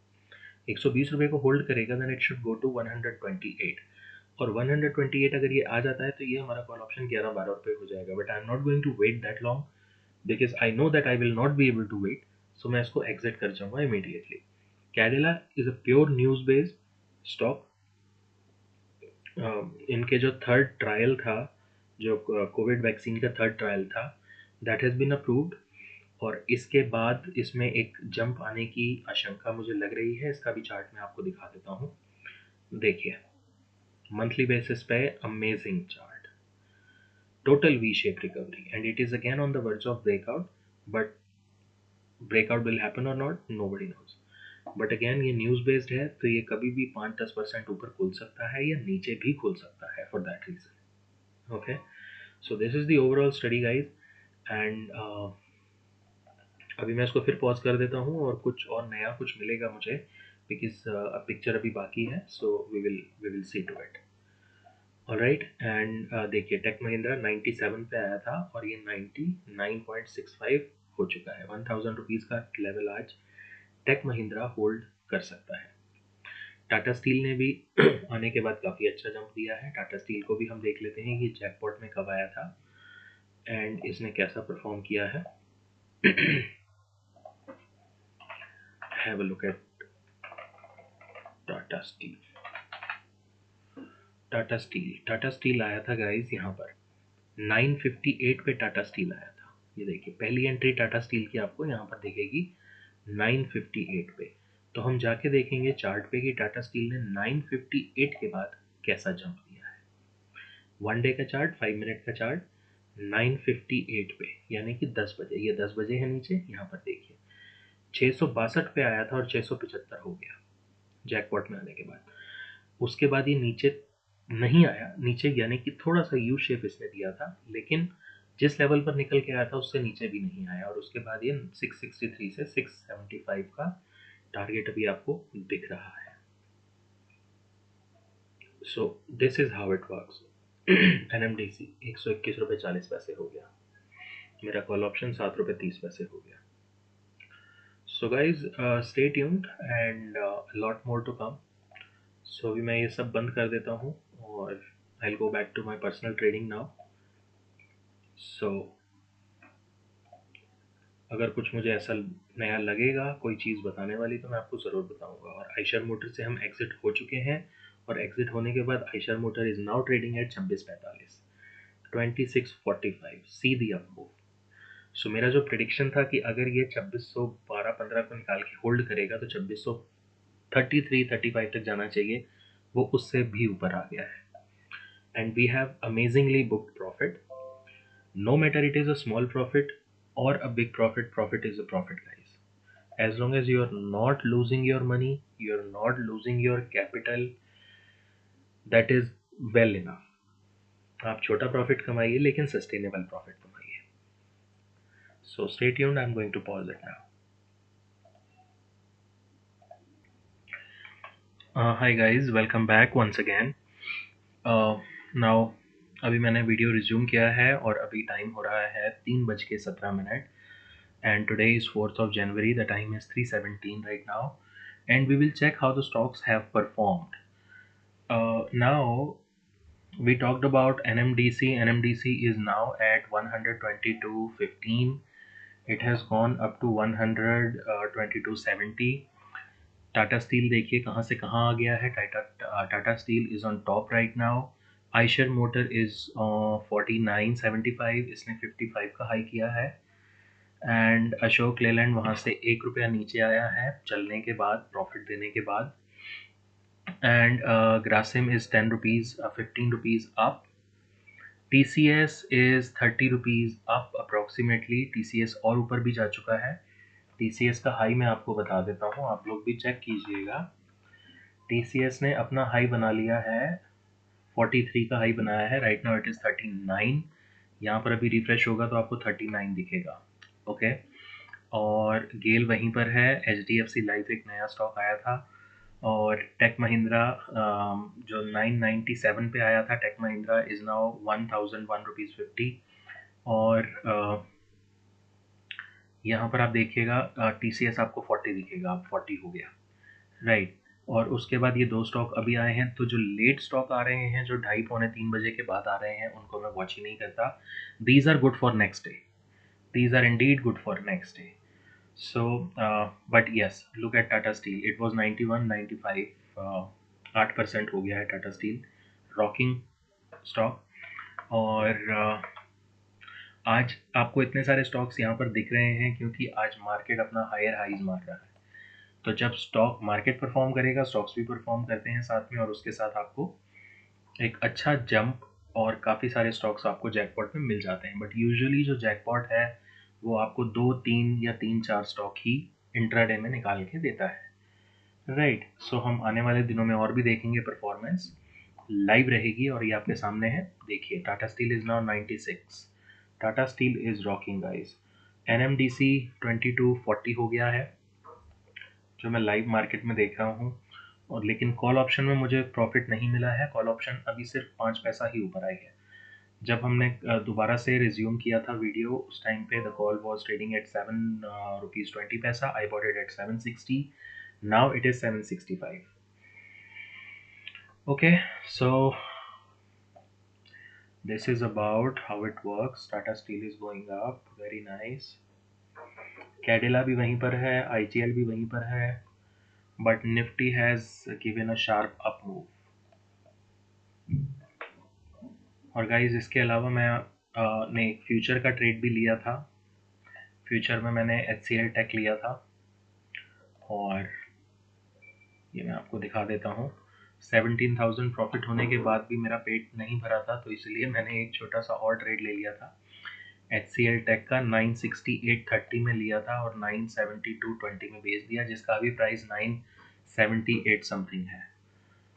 120 रुपये को होल्ड करेगा, then it should go to 128, और 128 अगर ये आ जाता है तो ये हमारा कॉल ऑप्शन 11-12 रुपये हो जाएगा, but I am not going to wait that long because I know that I will not be able to wait, so मैं इसको एग्जिट कर जाऊंगा immediately. Cadila is a pure news based stock. इनके जो third trial था, जो COVID vaccine का third trial था, दैट हैज़ बीन अप्रूव्ड, और इसके बाद इसमें एक जंप आने की आशंका मुझे लग रही है। इसका भी चार्ट मैं आपको दिखा देता हूँ, देखिए मंथली बेसिस पे amazing chart, total V-shaped recovery, and it is again on the verge of breakout, but breakout will happen or not, nobody knows, but again ये न्यूज़ बेस्ड है, तो ये कभी भी 5-10% ऊपर खुल सकता है या नीचे भी खुल सकता है, for that reason. Okay, so this is the overall study guys, and अभी मैं इसको फिर पॉज कर देता हूँ और कुछ और नया कुछ मिलेगा मुझे, बिकॉज पिक्चर अभी बाकी है, so we will see to it. Alright, and देखिए टेक महिंद्रा 97 पे आया था और ये 99.65 हो चुका है। 1000 रुपीज़ का लेवल आज टेक महिंद्रा होल्ड कर सकता है। टाटा स्टील ने भी आने के बाद काफ़ी अच्छा जंप दिया है। टाटा स्टील को भी हम देख लेते हैं कि जैकपॉट में कब आया था एंड इसने कैसा परफॉर्म किया है। Have a look at Tata steel. Tata steel आया था गाइस यहाँ पर 958 पे टाटा स्टील आया था। ये देखिए पहली एंट्री टाटा स्टील की आपको यहाँ पर दिखेगी 958 पे। तो हम जाके देखेंगे चार्ट पे कि टाटा स्टील ने 958 के बाद कैसा जंप दिया है। 1 डे का चार्ट, 5 मिनट का चार्ट, 958 पे, यानी कि 10 बजे, ये 10 बजे है नीचे, यहाँ पर देखिए 662 पे आया था और 675 हो गया जैकपॉट में आने के बाद। उसके बाद ये नीचे नहीं आया, नीचे यानी कि थोड़ा सा यू शेप इसने दिया था, लेकिन जिस लेवल पर निकल के आया था उससे नीचे भी नहीं आया, और उसके बाद ये 663 से 675 का टारगेट अभी आपको दिख रहा है। So this is how it works. NMDC 121 रुपये 40 पैसे हो गया, मेरा कॉल ऑप्शन 7 रुपये 30 पैसे हो गया। So guys stay tuned and lot more to come. So अभी मैं ये सब बंद कर देता हूँ और I will go back to my personal trading now. So अगर कुछ मुझे ऐसा नया लगेगा, कोई चीज़ बताने वाली, तो मैं आपको ज़रूर बताऊंगा। और आयशर मोटर से हम एग्जिट हो चुके हैं, और एग्जिट होने के बाद Eicher motor is now trading at 2645, 2645, see the up move. So मेरा जो प्रिडिक्शन था कि अगर ये 2612-15 को निकाल के होल्ड करेगा तो 2633-35 तक जाना चाहिए, वो उससे भी ऊपर आ गया है। And we have amazingly booked profit. No matter it is a small profit or a big profit, profit is a profit, guys. As long as you're not losing your money, you're not losing your capital, that is well enough. आप छोटा profit कमाइए लेकिन sustainable profit कमाइए। So stay tuned, I'm going to pause it now. Hi guys, welcome back once again. Now अभी मैंने video resume किया है और अभी टाइम हो रहा है 3:17, and today is 4th of January. The time is 3:17 right now, and we will check how the stocks have performed. Now we talked about NMDC. NMDC is now at 122.15, it has gone up to 122.70। Tata steel देखिए कहाँ से कहाँ आ गया है। Tata steel is on top right now. Eicher motor is 49.75, इसने 55 का high किया है। एंड अशोक लेलैंड वहाँ से ₹1 नीचे आया है चलने के बाद, प्रॉफिट देने के बाद। And Grasim is ₹10, ₹15 up. TCS is ₹30 up approximately. TCS और ऊपर भी जा चुका है। TCS का हाई मैं आपको बता देता हूँ, आप लोग भी चेक कीजिएगा। TCS ने अपना हाई बना लिया है, 43 का हाई बनाया है। Right now it is 39। यहाँ पर अभी रिफ्रेश होगा तो आपको 39 दिखेगा। ओके, और गेल वहीं पर है। HDFC लाइफ एक नया स्टॉक आया था। और टेक महिंद्रा जो 997 पे आया था, tech Mahindra is now 1001.50 rupees. और यहाँ पर आप देखिएगा TCS आपको 40 दिखेगा, अब 40 हो गया, राइट। और उसके बाद ये 2 स्टॉक अभी आए हैं। तो जो लेट स्टॉक आ रहे हैं, जो 2:30 पौने 3 बजे के बाद आ रहे हैं, उनको मैं वॉच ही नहीं करता। These are good for next day, these are indeed good for next day. So, but yes, look at Tata Steel. It was 91, 95, 8% हो गया है टाटा स्टील, रॉकिंग स्टॉक। और आज आपको इतने सारे स्टॉक्स यहाँ पर दिख रहे हैं क्योंकि आज मार्केट अपना हायर हाइज मार रहा है। तो जब स्टॉक मार्केट परफॉर्म करेगा, स्टॉक्स भी परफॉर्म करते हैं साथ में, और उसके साथ आपको एक अच्छा जंप और काफ़ी सारे स्टॉक्स आपको जैकपॉट में मिल जाते हैं। बट यूजुअली जो जैकपॉट है वो आपको 2-3 या 3-4 स्टॉक ही इंट्राडे में निकाल के देता है, राइट। सो हम आने वाले दिनों में और भी देखेंगे, परफॉर्मेंस लाइव रहेगी और ये आपके सामने है। देखिए Tata steel is now 96। Tata steel is rocking guys. NMDC 2240 हो गया है जो मैं लाइव मार्केट में देख रहा हूँ। और लेकिन कॉल ऑप्शन में मुझे प्रॉफिट नहीं मिला है। कॉल ऑप्शन अभी सिर्फ 5 पैसा ही ऊपर आई है। जब हमने दोबारा से रिज्यूम किया था वीडियो, उस टाइम पे the call was trading at ₹7.20। I bought it at 760। Now it is 765। Okay, so this is about how it works. Tata Steel is going up, very nice. Cadila भी वहीं पर है, IGL भी वहीं पर है, but Nifty has given a sharp up move. और guys इसके अलावा मैं ने एक फ्यूचर का ट्रेड भी लिया था। फ्यूचर में मैंने HCL टेक लिया था और ये मैं आपको दिखा देता हूँ। 17,000 प्रॉफिट होने के बाद भी मेरा पेट नहीं भरा था, तो इसलिए मैंने एक छोटा सा और ट्रेड ले लिया था। HCL टेक का 968.30 में लिया था और 972.20 में बेच दिया, जिसका अभी प्राइस 978 समथिंग है।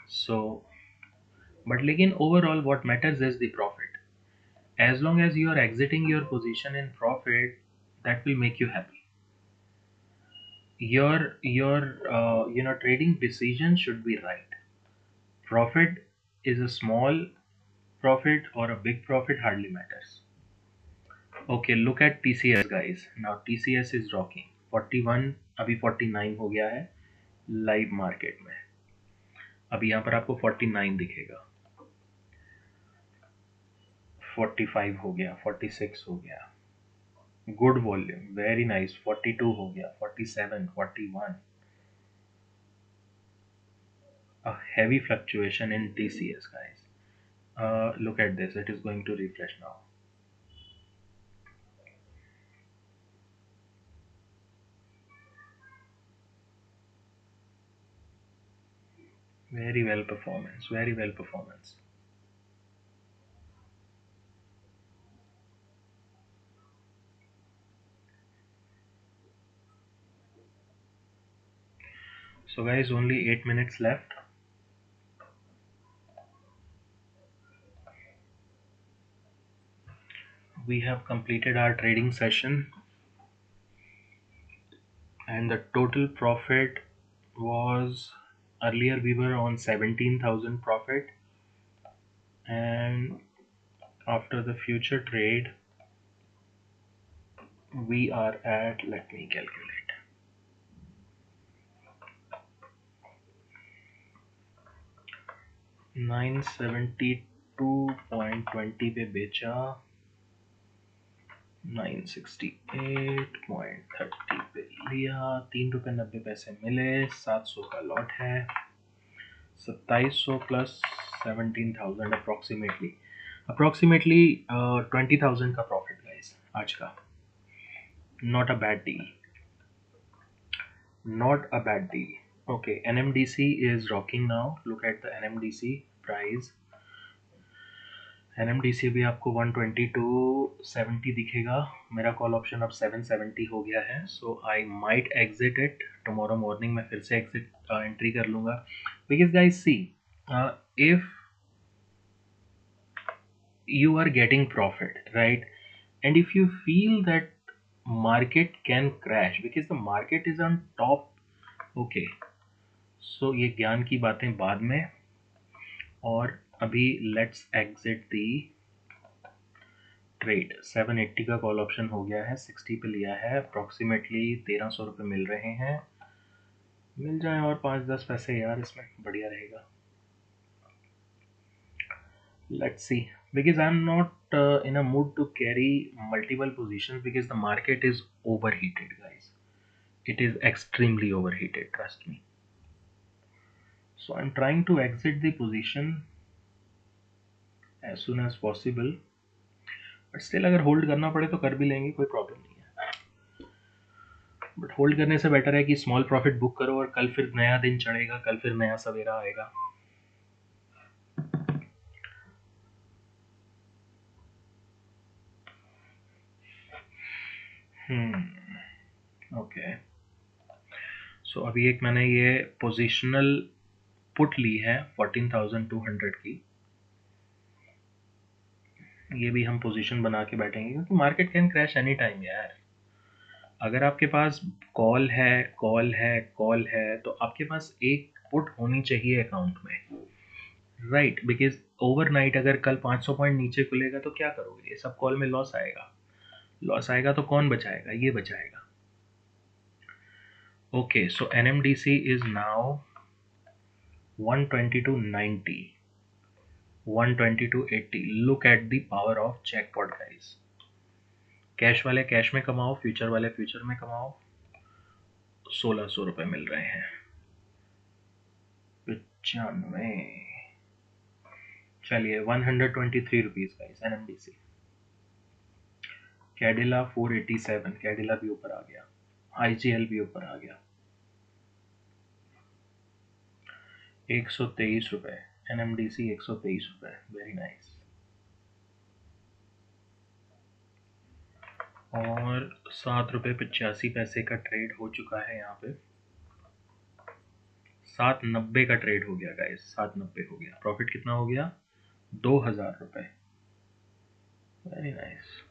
सो बट लेकिन overall what matters is the profit. As long as you are exiting your position in profit, that will make you happy. Your trading decision should be right. Profit is a small profit or a big profit hardly matters. Okay, look at TCS guys. Now TCS is rocking 41, अभी 49 हो गया है live market में। अभी यहाँ पर आपको 49 दिखेगा, 45 हो गया, 46 हो गया, गुड वॉल्यूम, वेरी नाइस, 42 हो गया, 47, 41। A heavy fluctuation in TCS guys. Look at this, it is going to refresh now. Very well performance, very well performance. So guys, only 8 minutes left. We have completed our trading session and the total profit was, earlier we were on 17,000 profit, and after the future trade we are at, let me calculate, 972.20 पे बेचा, 968.30 पे लिया, 3 रुपये 90 पैसे मिले, 700 का lot है, 2700 plus 17,000 approximately 20,000 का प्रॉफिट गाइस आज का. Not a bad deal, not a bad deal. Okay, NMDC is rocking now. Look at the NMDC price. NMDC भी आपको 122.70 दिखेगा. मेरा कॉल ऑप्शन अब 770 हो गया है, so I might exit it tomorrow morning. मैं फिर से exit एंट्री कर लूँगा, because guys see, if you are getting profit, right, and if you feel that market can crash because the market is on top, okay, so ये ज्ञान की बातें बाद में, और अभी लेट्स एग्जिट दी ट्रेड. 780 का कॉल ऑप्शन हो गया है, 60 पे लिया है, अप्रोक्सीमेटली 1300 रुपये मिल रहे हैं. मिल जाए और 5-10 पैसे यार, इसमें बढ़िया रहेगा. Let's see, because I'm not in a mood to carry multiple positions because the market is overheated guys. It is extremely overheated, trust me. So I'm trying to exit the position as soon as possible, but still अगर hold करना पड़े तो कर भी लेंगे, कोई problem नहीं है. बट होल्ड करने से बेटर है कि स्मॉल प्रॉफिट बुक करो और कल फिर नया दिन चढ़ेगा, कल फिर नया सवेरा आएगा. ओके, सो अभी एक मैंने ये पोजिशनल पुट ली है 14,200 की. ये भी हम पोजीशन बना के बैठेंगे क्योंकि market can crash any time यार. अगर आपके पास कॉल है तो आपके पास एक पुट होनी चाहिए अकाउंट में, राइट, बिकॉज ओवरनाइट अगर कल 500 पॉइंट नीचे खुलेगा तो क्या करोगे, सब कॉल में लॉस आएगा तो कौन बचाएगा, ये बचाएगा. Okay, so NMDC is now 122.90, 122.80. Look at the power of jackpot guys. Cash वाले कैश में कमाओ, फ्यूचर वाले फ्यूचर में कमाओ. 1600 रुपये मिल रहे हैं. 95, चलिए 123 rupees guys. NMDC. Cadila 487, Cadila भी ऊपर आ गया, IGL भी ऊपर आ गया. 123 रुपये. NMDC 123 रुपये, वेरी नाइस. और 7 रुपये 85 पैसे का ट्रेड हो चुका है यहाँ पे. 790 का ट्रेड हो गया गाइस, 790 हो गया. प्रॉफिट कितना हो गया, 2,000 रुपये, वेरी नाइस.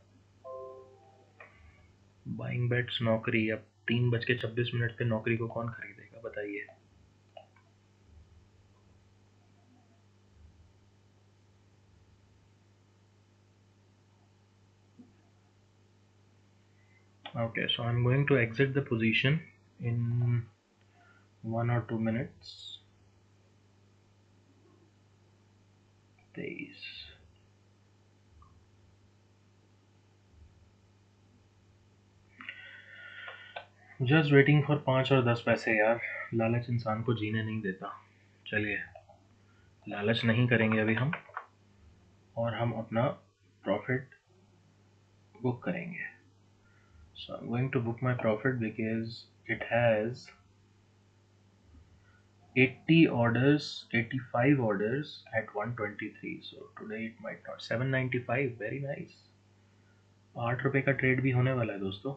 बाइंग बेट्स नौकरी. अब 3:26 पे नौकरी को कौन खरीदेगा बताइए. Okay, so I'm going to exit the position in 1 or 2 minutes. 23. Just waiting for 5 और 10 पैसे यार. लालच इंसान को जीने नहीं देता. चलिए, लालच नहीं करेंगे अभी हम, और हम अपना प्रॉफिट बुक करेंगे. So I'm going to book my profit because it has 80 orders, 85 orders at 123. So today it might not. 795, very nice. 8 रुपये का ट्रेड भी होने वाला है दोस्तों.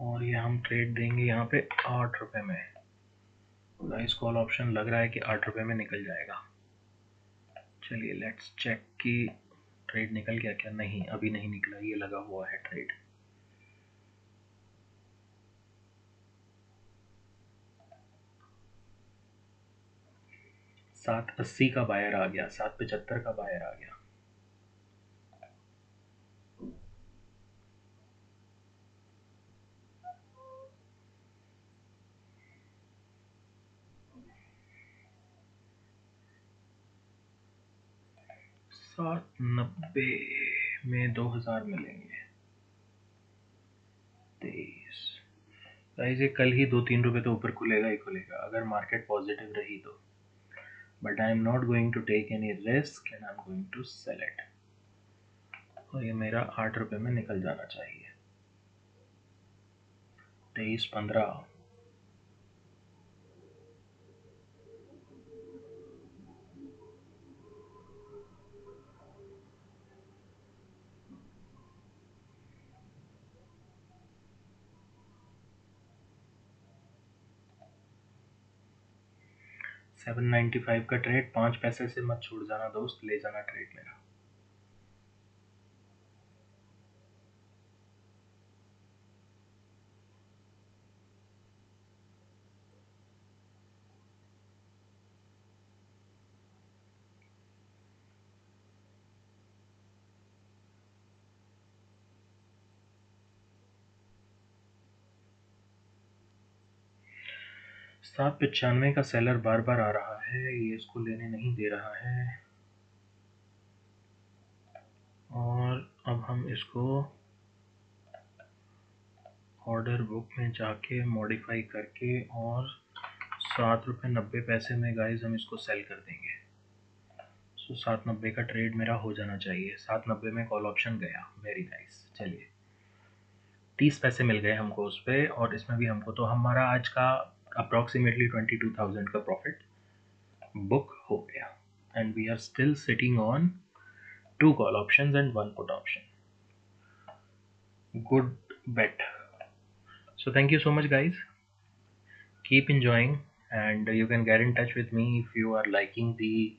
और ये हम ट्रेड देंगे यहाँ पे 8 रुपये में. गाइस कॉल ऑप्शन लग रहा है कि 8 रुपये में निकल जाएगा. चलिए लेट्स चेक कि ट्रेड निकल गया क्या. नहीं, अभी नहीं निकला, ये लगा हुआ है ट्रेड. $7.80 का बायर आ गया, 7.75 का बायर आ गया. 790 में 2000 मिलेंगे। 23 गाइस, ये कल ही 2-3 रुपए तो ऊपर खुलेगा ही खुलेगा अगर मार्केट पॉजिटिव रही तो, but I am not going to take any risk and I am going to sell it. और ये मेरा 8 रुपए में निकल जाना चाहिए। 23-15 795 का ट्रेड, 5 पैसे से मत छूट जाना दोस्त, ले जाना ट्रेड मेरा। सात 95 का सेलर बार बार आ रहा है, ये इसको लेने नहीं दे रहा है। और अब हम इसको ऑर्डर बुक में जाके मॉडिफाई करके और 7 रुपये 90 पैसे में गाइस हम इसको सेल कर देंगे। सो 790 का ट्रेड मेरा हो जाना चाहिए। 790 में कॉल ऑप्शन गया, वेरी नाइस। चलिए 30 पैसे मिल गए हमको उस पर, और इसमें भी हमको, तो हमारा आज का अप्रॉक्सीमेटली 22,000 का प्रॉफिट बुक हो गया। And we are still sitting on 2 call options and 1 put option. Good bet. So thank you so much guys, keep enjoying, and you can get in touch with me if you are liking the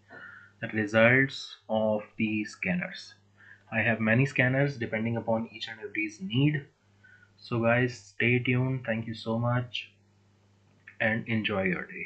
results of the scanners. I have many scanners depending upon each and every's need. So guys, stay tuned, thank you so much, and enjoy your day.